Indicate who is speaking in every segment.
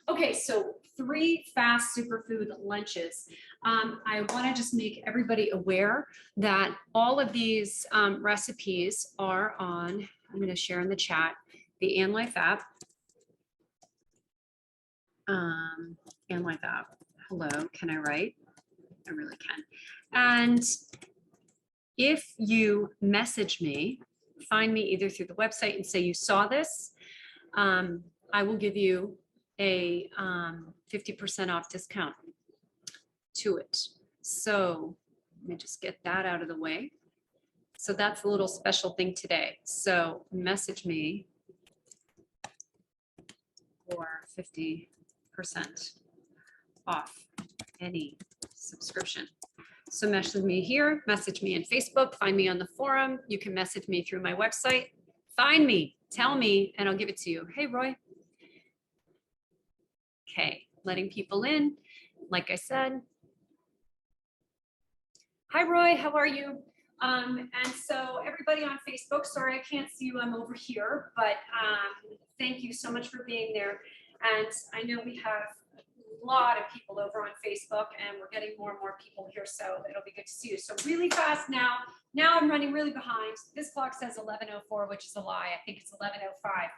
Speaker 1: Okay, so 3 fast superfood lunches. I want to just make everybody aware that all of these recipes are on, I'm going to share in the chat, the AnLife app. AnLife app. Hello, can I write? I really can. And if you message me, find me either through the website and say you saw this, I will give you a 50% off discount to it. So let me just get that out of the way. So that's a little special thing today. So message me for 50% off any subscription. So message me here, message me on Facebook, find me on the forum. You can message me through my website. Find me, tell me, and I'll give it to you. Hey, Roy. Okay, letting people in, like I said. Hi, Roy, how are you? And so everybody on Facebook, sorry, I can't see you, I'm over here, but thank you so much for being there. And I know we have a lot of people over on Facebook and we're getting more and more people here, so it'll be good to see you. So really fast now I'm running really behind. This clock says 11:04, which is a lie. I think it's 11:05.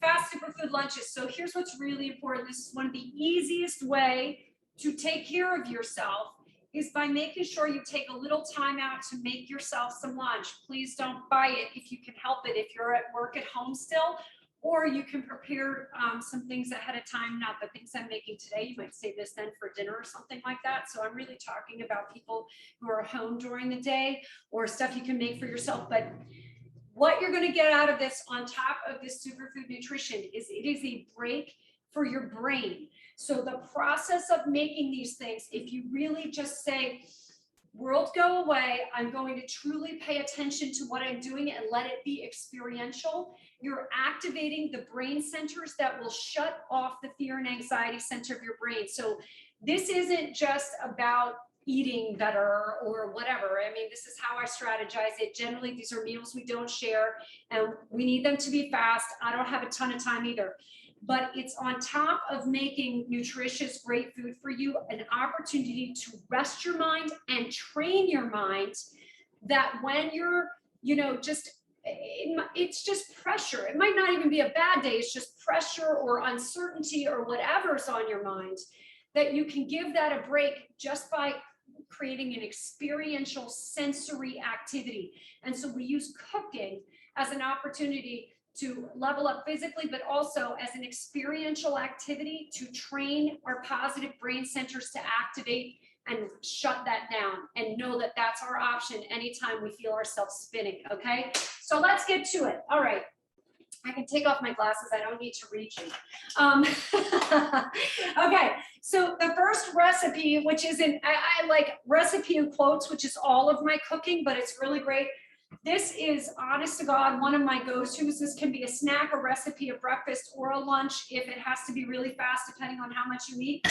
Speaker 1: Fast superfood lunches. So here's what's really important. This is one of the easiest way to take care of yourself is by making sure you take a little time out to make yourself some lunch. Please don't buy it if you can help it, if you're at work at home still, or you can prepare some things ahead of time, not the things I'm making today. You might save this then for dinner or something like that. So I'm really talking about people who are home during the day or stuff you can make for yourself. But what you're gonna get out of this on top of this superfood nutrition is it is a break for your brain. So the process of making these things, if you really just say, world go away, I'm going to truly pay attention to what I'm doing and let it be experiential, you're activating the brain centers that will shut off the fear and anxiety center of your brain. So this isn't just about eating better or whatever. I mean, this is how I strategize it. Generally, these are meals we don't share and we need them to be fast. I don't have a ton of time either. But it's on top of making nutritious, great food for you, an opportunity to rest your mind and train your mind that when you're, it's just pressure. It might not even be a bad day. It's just pressure or uncertainty or whatever's on your mind, that you can give that a break just by creating an experiential sensory activity. And so we use cooking as an opportunity to level up physically, but also as an experiential activity to train our positive brain centers to activate and shut that down, and know that that's our option anytime we feel ourselves spinning, okay? So let's get to it. All right. I can take off my glasses. I don't need to read you. Okay, so the first recipe, which isn't, I like recipe in quotes, which is all of my cooking, but it's really great. This is, honest to God, one of my go-tos. This can be a snack, a recipe, a breakfast, or a lunch if it has to be really fast, depending on how much you eat.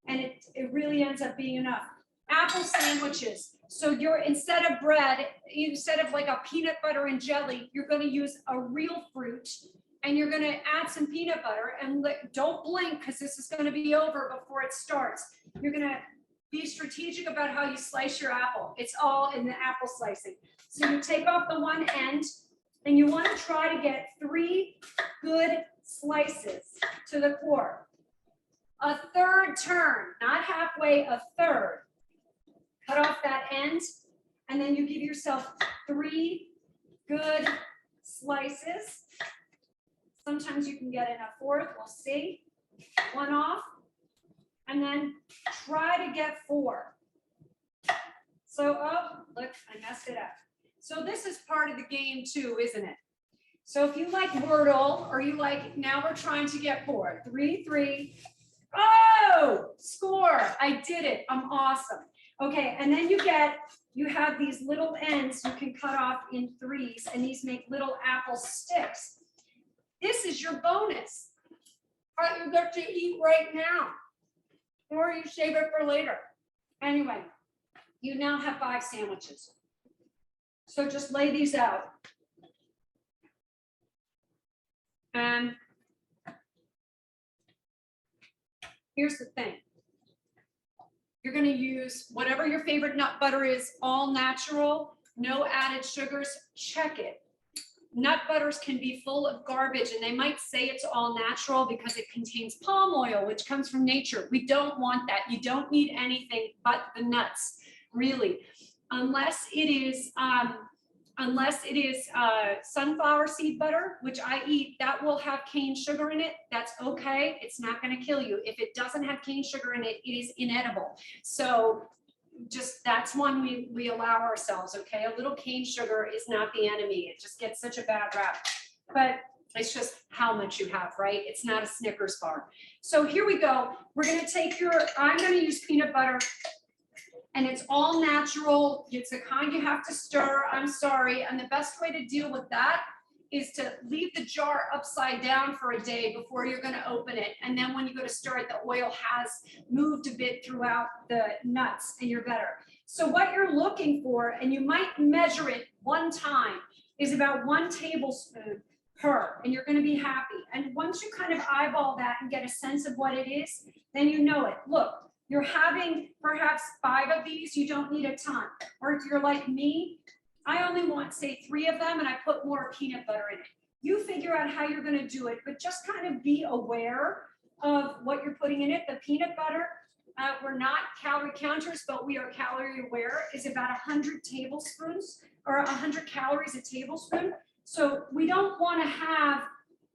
Speaker 1: And it really ends up being enough. Apple sandwiches. So you're, instead of bread, instead of like a peanut butter and jelly, you're going to use a real fruit and you're going to add some peanut butter and don't blink because this is going to be over before it starts. You're going to be strategic about how you slice your apple. It's all in the apple slicing. So you take off the one end and you want to try to get 3 good slices to the core. A third turn, not halfway, a third. Cut off that end, and then you give yourself 3 good slices. Sometimes you can get in a fourth, we'll see. 1 off, and then try to get 4. So, oh, look, I messed it up. So this is part of the game too, isn't it? So if you like Wordle, or you like, now we're trying to get 4. 3, 3. Oh, score, I did it, I'm awesome. Okay, and then you have these little ends you can cut off in 3s, and these make little apple sticks. This is your bonus. You get to eat right now, or you save it for later. Anyway, you now have 5 sandwiches. So just lay these out. And here's the thing. You're going to use whatever your favorite nut butter is, all natural, no added sugars. Check it. Nut butters can be full of garbage, and they might say it's all natural because it contains palm oil, which comes from nature. We don't want that. You don't need anything but the nuts, really, unless it is sunflower seed butter, which I eat. That will have cane sugar in it. That's okay. It's not going to kill you. If it doesn't have cane sugar in it, it is inedible. So just that's one we allow ourselves. Okay, a little cane sugar is not the enemy. It just gets such a bad rap, but it's just how much you have, right? It's not a Snickers bar. So here we go. We're going to take I'm going to use peanut butter, and it's all natural. It's the kind you have to stir. I'm sorry. And the best way to deal with that is to leave the jar upside down for a day before you're going to open it. And then when you go to stir it, the oil has moved a bit throughout the nuts and you're better. So what you're looking for, and you might measure it one time, is about 1 tablespoon per, and you're going to be happy. And once you kind of eyeball that and get a sense of what it is, then you know it. Look, you're having perhaps 5 of these, you don't need a ton. Or if you're like me, I only want, say, 3 of them, and I put more peanut butter in it. You figure out how you're going to do it, but just kind of be aware of what you're putting in it. The peanut butter, we're not calorie counters, but we are calorie aware, is about 100 tablespoons or 100 calories a tablespoon. So we don't want to have,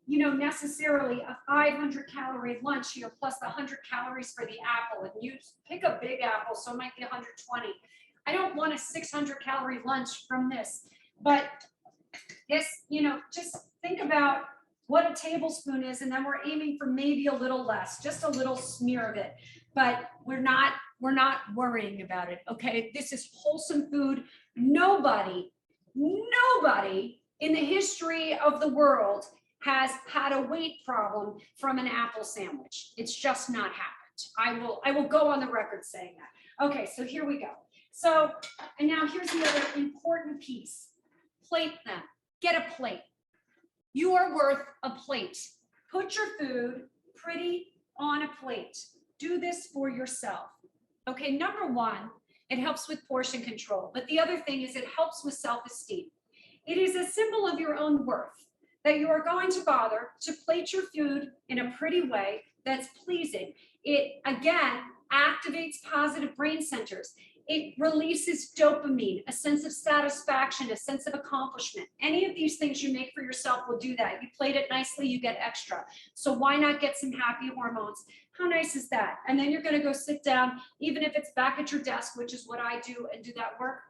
Speaker 1: necessarily a 500 calorie lunch here plus the 100 calories for the apple. And you pick a big apple, so it might be 120. I don't want a 600 calorie lunch from this, but this, just think about what a tablespoon is, and then we're aiming for maybe a little less, just a little smear of it, but we're not worrying about it. Okay. This is wholesome food. Nobody in the history of the world has had a weight problem from an apple sandwich. It's just not happened. I will go on the record saying that. Okay. So here we go. So, and now here's the other important piece. Plate them. Get a plate. You are worth a plate. Put your food pretty on a plate. Do this for yourself. Okay, number 1, it helps with portion control. But the other thing is it helps with self-esteem. It is a symbol of your own worth that you are going to bother to plate your food in a pretty way that's pleasing. It, again, activates positive brain centers. It releases dopamine, a sense of satisfaction, a sense of accomplishment. Any of these things you make for yourself will do that. You plate it nicely, you get extra. So why not get some happy hormones? How nice is that? And then you're going to go sit down, even if it's back at your desk, which is what I do, and do that work.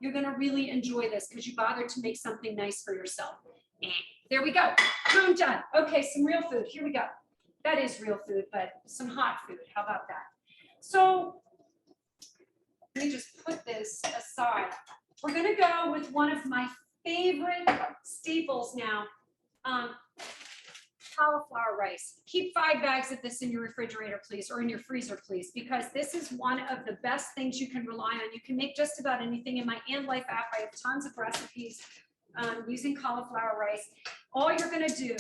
Speaker 1: You're going to really enjoy this because you bothered to make something nice for yourself. There we go. Boom, done. Okay, some real food. Here we go. That is real food, but some hot food. How about that? So let me just put this aside. We're going to go with one of my favorite staples now, cauliflower rice. Keep 5 bags of this in your refrigerator, please, or in your freezer, please, because this is one of the best things you can rely on. You can make just about anything. In my And Life app, I have tons of recipes using cauliflower rice. All you're going to do,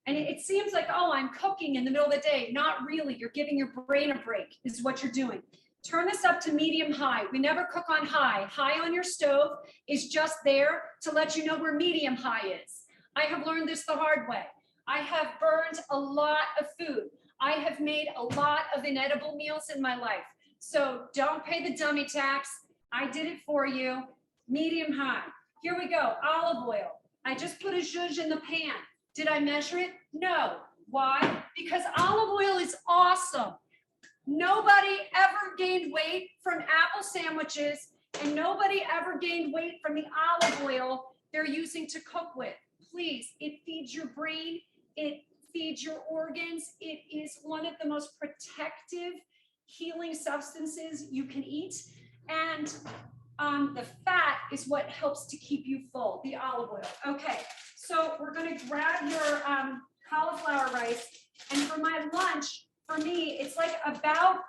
Speaker 1: and it seems like, oh, I'm cooking in the middle of the day. Not really. You're giving your brain a break, is what you're doing. Turn this up to medium high. We never cook on high. High on your stove is just there to let you know where medium high is. I have learned this the hard way. I have burned a lot of food. I have made a lot of inedible meals in my life. So don't pay the dummy tax. I did it for you. Medium high. Here we go. Olive oil. I just put a zhuzh in the pan. Did I measure it? No. Why? Because olive oil is awesome. Nobody ever gained weight from apple sandwiches, and nobody ever gained weight from the olive oil they're using to cook with. Please, it feeds your brain, it feeds your organs. It is one of the most protective, healing substances you can eat. And the fat is what helps to keep you full, the olive oil. Okay, so we're going to grab your cauliflower rice, and for my lunch, for me, it's like about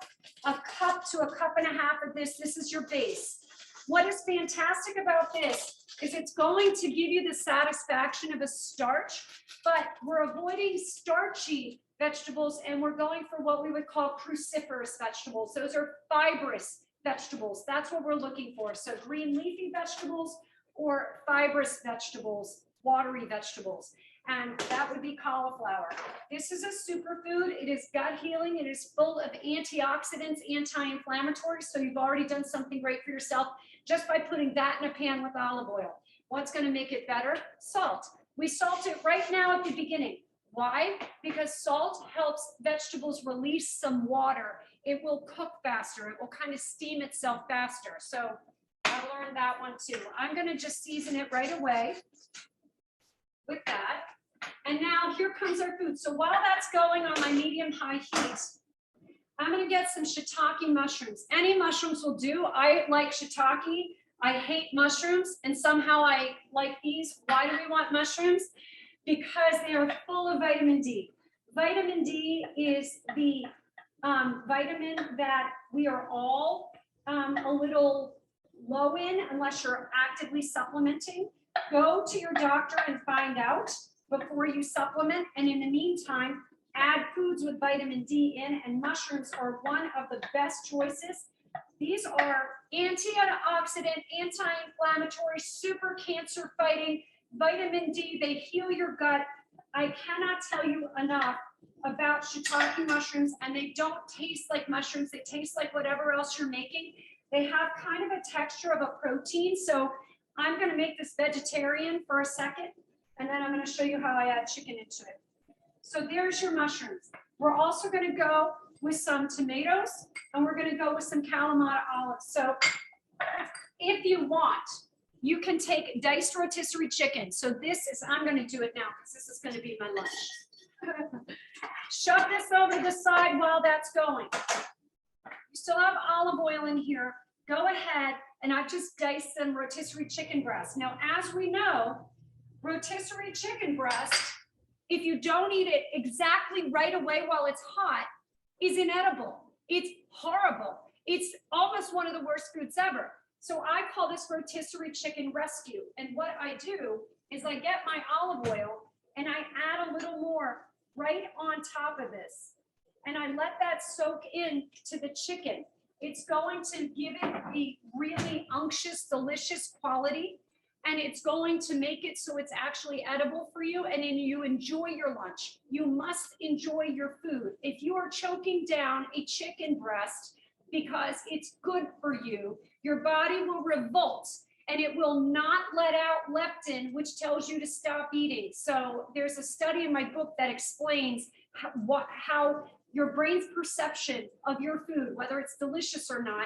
Speaker 1: a cup to a cup and a half of this. This is your base. What is fantastic about this is it's going to give you the satisfaction of a starch, but we're avoiding starchy vegetables, and we're going for what we would call cruciferous vegetables. Those are fibrous vegetables. That's what we're looking for. So green leafy vegetables or fibrous vegetables, watery vegetables. And that would be cauliflower. This is a superfood. It is gut healing. It is full of antioxidants, anti-inflammatory. So you've already done something great for yourself just by putting that in a pan with olive oil. What's going to make it better? Salt. We salt it right now at the beginning. Why? Because salt helps vegetables release some water. It will cook faster. It will kind of steam itself faster. So I learned that one too. I'm going to just season it right away with that. And now here comes our food. So while that's going on my medium-high heat, I'm going to get some shiitake mushrooms. Any mushrooms will do. I like shiitake. I hate mushrooms, and somehow I like these. Why do we want mushrooms? Because they are full of vitamin D. Vitamin D is the vitamin that we are all a little low in unless you're actively supplementing. Go to your doctor and find out before you supplement. And in the meantime, add foods with vitamin D in, and mushrooms are one of the best choices. These are antioxidant, anti-inflammatory, super cancer fighting, vitamin D. They heal your gut. I cannot tell you enough about shiitake mushrooms, and they don't taste like mushrooms. They taste like whatever else you're making. They have kind of a texture of a protein. So I'm going to make this vegetarian for a second, and then I'm going to show you how I add chicken into it. So there's your mushrooms. We're also going to go with some tomatoes, and we're going to go with some Kalamata olives. So if you want, you can take diced rotisserie chicken. So this is, I'm going to do it now because this is going to be my lunch. Shove this over the side while that's going. You still have olive oil in here. Go ahead, and I've just diced some rotisserie chicken breast. Now, as we know, rotisserie chicken breast, if you don't eat it exactly right away while it's hot, is inedible. It's horrible. It's almost one of the worst foods ever. So I call this rotisserie chicken rescue. And what I do is I get my olive oil and I add a little more right on top of this. And I let that soak in to the chicken. It's going to give it the really unctuous, delicious quality. And it's going to make it so it's actually edible for you, and then you enjoy your lunch. You must enjoy your food. If you are choking down a chicken breast because it's good for you, your body will revolt and it will not let out leptin, which tells you to stop eating. So there's a study in my book that explains how your brain's perception of your food, whether it's delicious or not,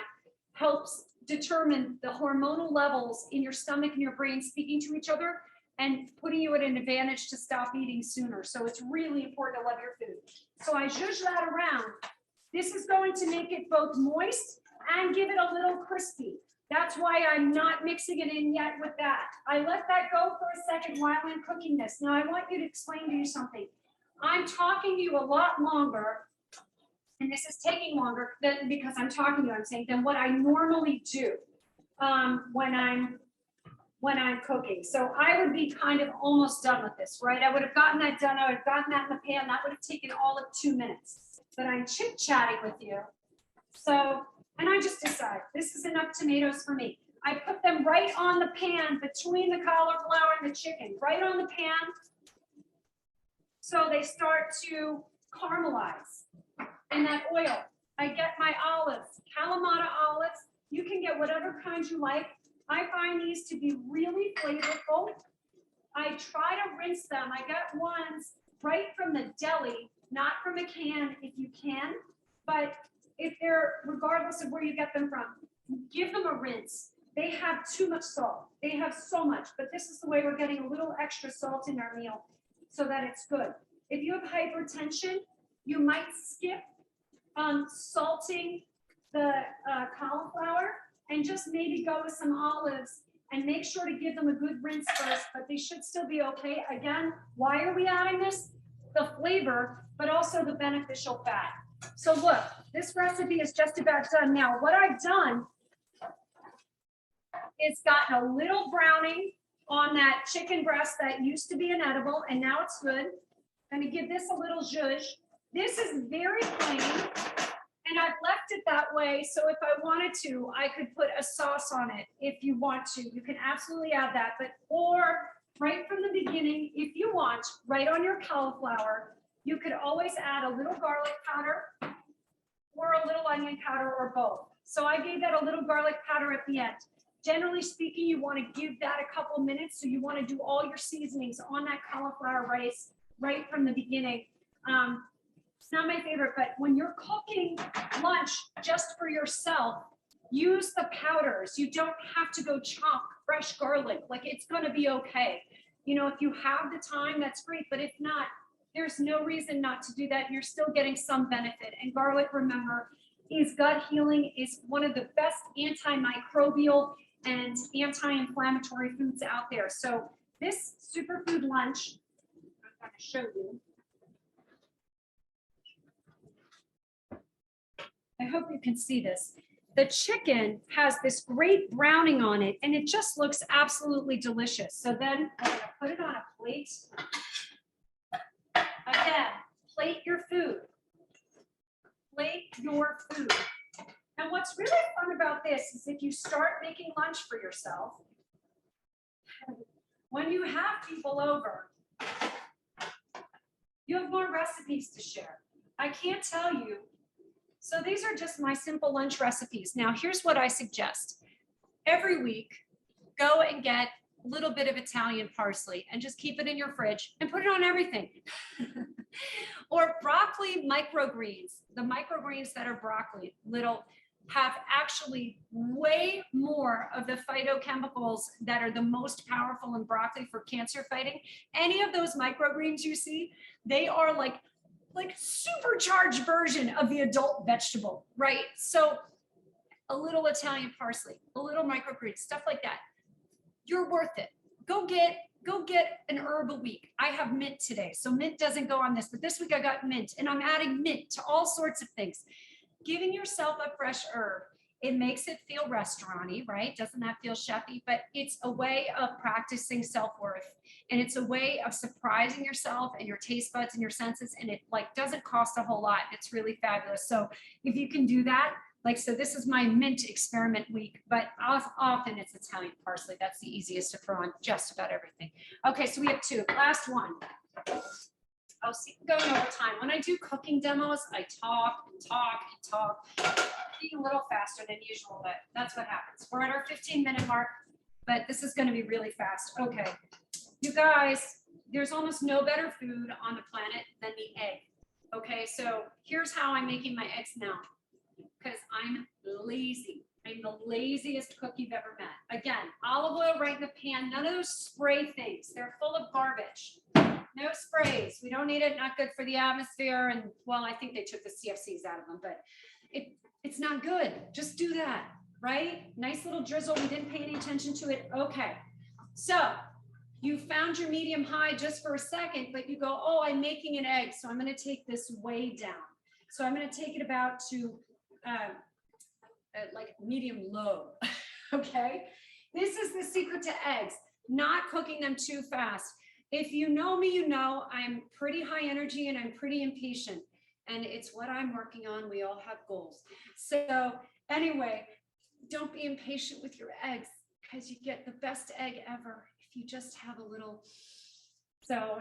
Speaker 1: helps determine the hormonal levels in your stomach and your brain speaking to each other and putting you at an advantage to stop eating sooner. So it's really important to love your food. So I zhuzh that around. This is going to make it both moist and give it a little crispy. That's why I'm not mixing it in yet with that. I let that go for a second while I'm cooking this. Now I want you to explain to you something. I'm talking to you a lot longer, and this is taking longer than, because I'm talking to you, I'm saying, than what I normally do when I'm cooking. So I would be kind of almost done with this, right? I would have gotten that done. I would have gotten that in the pan. That would have taken all of 2 minutes. But I'm chit-chatting with you. So, and I just decide, this is enough tomatoes for me. I put them right on the pan between the cauliflower and the chicken, right on the pan. So they start to caramelize. And that oil, I get my olives, Kalamata olives. You can get whatever kinds you like. I find these to be really flavorful. I try to rinse them. I get ones right from the deli, not from a can if you can. But if they're, regardless of where you get them from, give them a rinse. They have too much salt. They have so much, but this is the way we're getting a little extra salt in our meal so that it's good. If you have hypertension, you might skip salting the cauliflower and just maybe go with some olives and make sure to give them a good rinse first, but they should still be okay. Again, why are we adding this? The flavor, but also the beneficial fat. So look, this recipe is just about done now. What I've done is gotten a little browning on that chicken breast that used to be inedible, and now it's good. I'm going to give this a little zhuzh. This is very plain, and I've left it that way. So if I wanted to, I could put a sauce on it. If you want to, you can absolutely add that. But or right from the beginning, if you want, right on your cauliflower, you could always add a little garlic powder or a little onion powder or both. So I gave that a little garlic powder at the end. Generally speaking, you want to give that a couple minutes. So you want to do all your seasonings on that cauliflower rice right from the beginning. It's not my favorite, but when you're cooking lunch just for yourself, use the powders. You don't have to go chop fresh garlic. Like, it's going to be okay. You know, if you have the time, that's great. But if not, there's no reason not to do that. And you're still getting some benefit. And garlic, remember, is gut healing, is one of the best antimicrobial and anti-inflammatory foods out there. So this superfood lunch, I'm going to show you. I hope you can see this. The chicken has this great browning on it, and it just looks absolutely delicious. So then I'm going to put it on a plate. Again, plate your food. Plate your food. And what's really fun about this is if you start making lunch for yourself, when you have people over, you have more recipes to share. I can't tell you. So these are just my simple lunch recipes. Now, here's what I suggest. Every week, go and get a little bit of Italian parsley and just keep it in your fridge and put it on everything. Or broccoli microgreens. The microgreens that are broccoli, little, have actually way more of the phytochemicals that are the most powerful in broccoli for cancer fighting. Any of those microgreens you see, they are like supercharged version of the adult vegetable, right? So a little Italian parsley, a little microgreen, stuff like that. You're worth it. Go get an herb a week. I have mint today, so mint doesn't go on this, but this week I got mint, and I'm adding mint to all sorts of things. Giving yourself a fresh herb, it makes it feel restaurant-y, right? Doesn't that feel chefy? But it's a way of practicing self-worth, and it's a way of surprising yourself and your taste buds and your senses, and it like doesn't cost a whole lot. It's really fabulous. So if you can do that, like, so this is my mint experiment week, but often it's Italian parsley. That's the easiest to throw on just about everything. Okay, so we have two. Last one. Oh, see, going over time. When I do cooking demos, I talk and talk and talk. Be a little faster than usual, but that's what happens. We're at our 15-minute mark, but this is going to be really fast. Okay, you guys, there's almost no better food on the planet than the egg. Okay, so here's how I'm making my eggs now, because I'm lazy. I'm the laziest cook you've ever met. Again, olive oil right in the pan. None of those spray things. They're full of garbage. No sprays. We don't need it. Not good for the atmosphere. And well, I think they took the CFCs out of them, but it's not good. Just do that, right? Nice little drizzle. We didn't pay any attention to it. Okay. So you found your medium high just for a second, but you go, oh, I'm making an egg. So I'm going to take this way down. So I'm going to take it about to like medium low. Okay. This is the secret to eggs, not cooking them too fast. If you know me, you know I'm pretty high energy and I'm pretty impatient, and it's what I'm working on. We all have goals. So anyway, don't be impatient with your eggs, because you get the best egg ever if you just have a little. So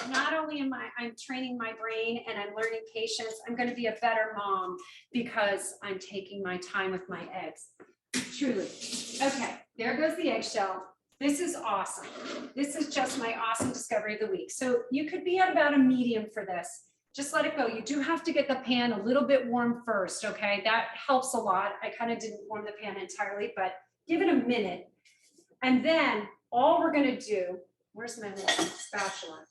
Speaker 1: not only I'm training my brain and I'm learning patience, I'm going to be a better mom because I'm taking my time with my eggs. Truly. Okay, there goes the eggshell. This is awesome. This is just my awesome discovery of the week. So you could be at about a medium for this. Just let it go. You do have to get the pan a little bit warm first, okay? That helps a lot. I kind of didn't warm the pan entirely, but give it a minute. And then all we're going to do, where's my little spatula,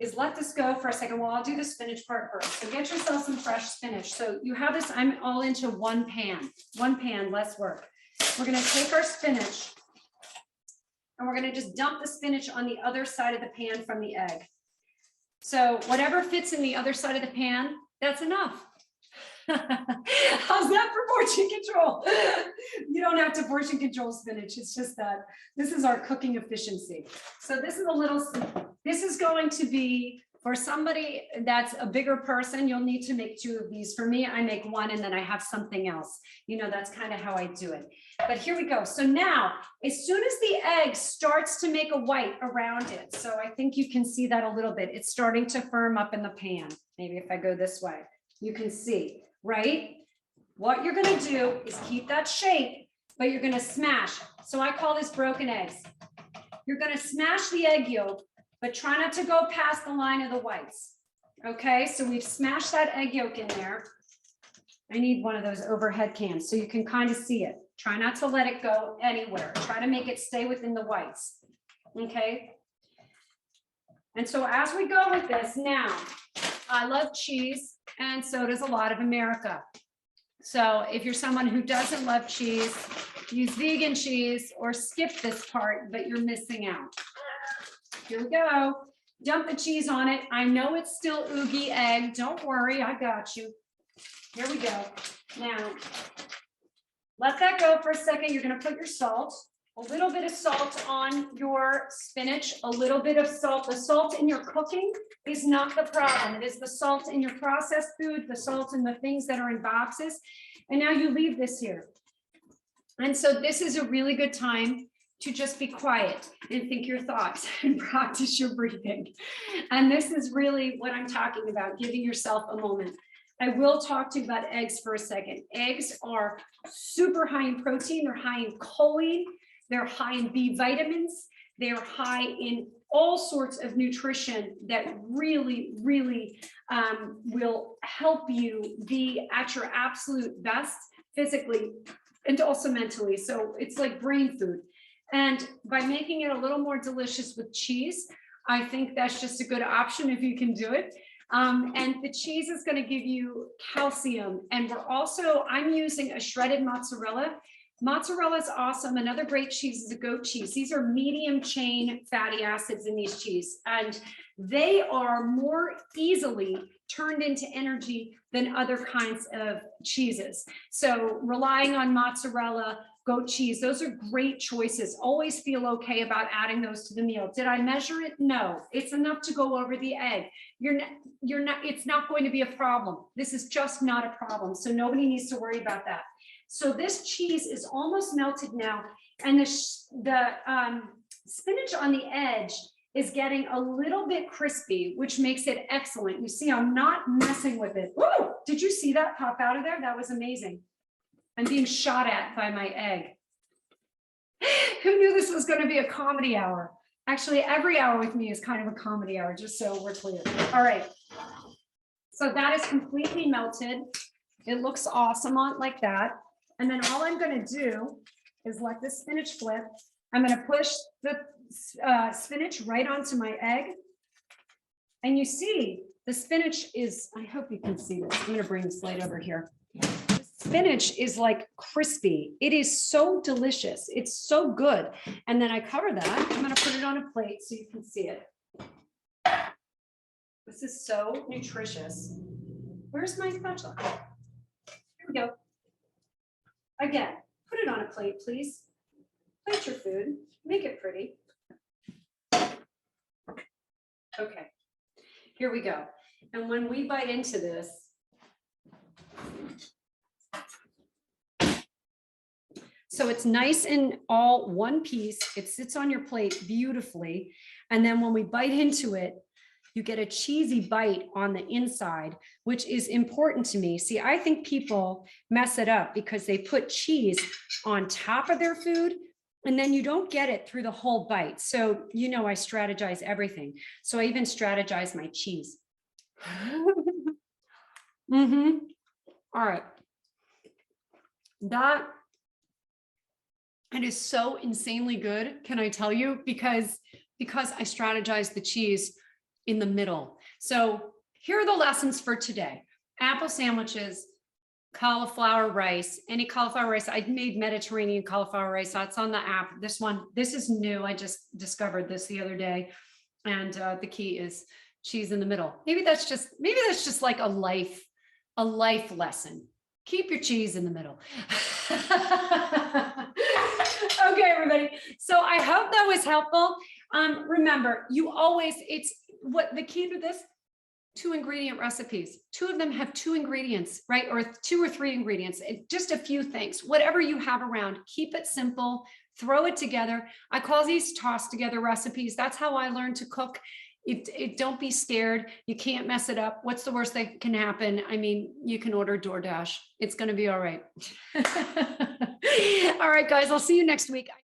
Speaker 1: is let this go for a second. Well, I'll do the spinach part first. So get yourself some fresh spinach. So you have this, I'm all into one pan, less work. We're going to take our spinach, and we're going to just dump the spinach on the other side of the pan from the egg. So whatever fits in the other side of the pan, that's enough. How's that for portion control? You don't have to portion control spinach. It's just that this is our cooking efficiency. So this is a little, this is going to be For somebody that's a bigger person, you'll need to make 2 of these. For me, I make 1 and then I have something else. You know, that's kind of how I do it. But here we go. So now, as soon as the egg starts to make a white around it, so I think you can see that a little bit. It's starting to firm up in the pan. Maybe if I go this way, you can see, right? What you're going to do is keep that shape, but you're going to smash. So I call this broken eggs. You're going to smash the egg yolk, but try not to go past the line of the whites. Okay, so we've smashed that egg yolk in there. I need one of those overhead cans so you can kind of see it. Try not to let it go anywhere. Try to make it stay within the whites. Okay. And so as we go with this now, I love cheese and so does a lot of America. So if you're someone who doesn't love cheese, use vegan cheese or skip this part, but you're missing out. Here we go. Dump the cheese on it. I know it's still oogie egg. Don't worry, I got you. Here we go. Now, let that go for a second. You're going to put your salt, a little bit of salt on your spinach, a little bit of salt. The salt in your cooking is not the problem. It is the salt in your processed food, the salt in the things that are in boxes. And now you leave this here. And so this is a really good time to just be quiet and think your thoughts and practice your breathing. And this is really what I'm talking about, giving yourself a moment. I will talk to you about eggs for a second. Eggs are super high in protein. They're high in choline. They're high in B vitamins. They're high in all sorts of nutrition that really, really will help you be at your absolute best physically and also mentally. So it's like brain food. And by making it a little more delicious with cheese, I think that's just a good option if you can do it. And the cheese is going to give you calcium. And I'm using a shredded mozzarella. Mozzarella is awesome. Another great cheese is a goat cheese. These are medium chain fatty acids in these cheese, and they are more easily turned into energy than other kinds of cheeses. So relying on mozzarella, goat cheese, those are great choices. Always feel okay about adding those to the meal. Did I measure it? No, it's enough to go over the egg. It's not going to be a problem. This is just not a problem. So nobody needs to worry about that. So this cheese is almost melted now. And the spinach on the edge is getting a little bit crispy, which makes it excellent. You see, I'm not messing with it. Woo! Did you see that pop out of there? That was amazing. I'm being shot at by my egg. Who knew this was going to be a comedy hour? Actually, every hour with me is kind of a comedy hour, just so we're clear. All right. So that is completely melted. It looks awesome on like that. And then all I'm going to do is let the spinach flip. I'm going to push the spinach right onto my egg. And you see, the spinach is, I hope you can see this. I'm going to bring this light over here. Spinach is like crispy. It is so delicious. It's so good. And then I cover that. I'm going to put it on a plate so you can see it. This is so nutritious. Where's my spatula? Here we go. Again, put it on a plate, please. Plate your food. Make it pretty. Okay. Here we go. And when we bite into this, so it's nice and all one piece. It sits on your plate beautifully. And then when we bite into it, you get a cheesy bite on the inside, which is important to me. See, I think people mess it up because they put cheese on top of their food and then you don't get it through the whole bite. So, you know, I strategize everything. So I even strategize my cheese. All right. It is so insanely good, can I tell you? Because I strategize the cheese in the middle. So here are the lessons for today. Apple sandwiches, cauliflower rice, any cauliflower rice. I made Mediterranean cauliflower rice. So it's on the app. This is new. I just discovered this the other day. And the key is cheese in the middle. Maybe that's just like a life lesson. Keep your cheese in the middle. Okay, everybody. So I hope that was helpful. Remember, you always, it's what the key to this, 2-ingredient recipes. 2 of them have 2 ingredients, right? Or 2 or 3 ingredients, just a few things, whatever you have around, keep it simple, throw it together. I call these toss together recipes. That's how I learned to cook. Don't be scared. You can't mess it up. What's the worst that can happen? I mean, you can order DoorDash. It's going to be all right. All right, guys, I'll see you next week.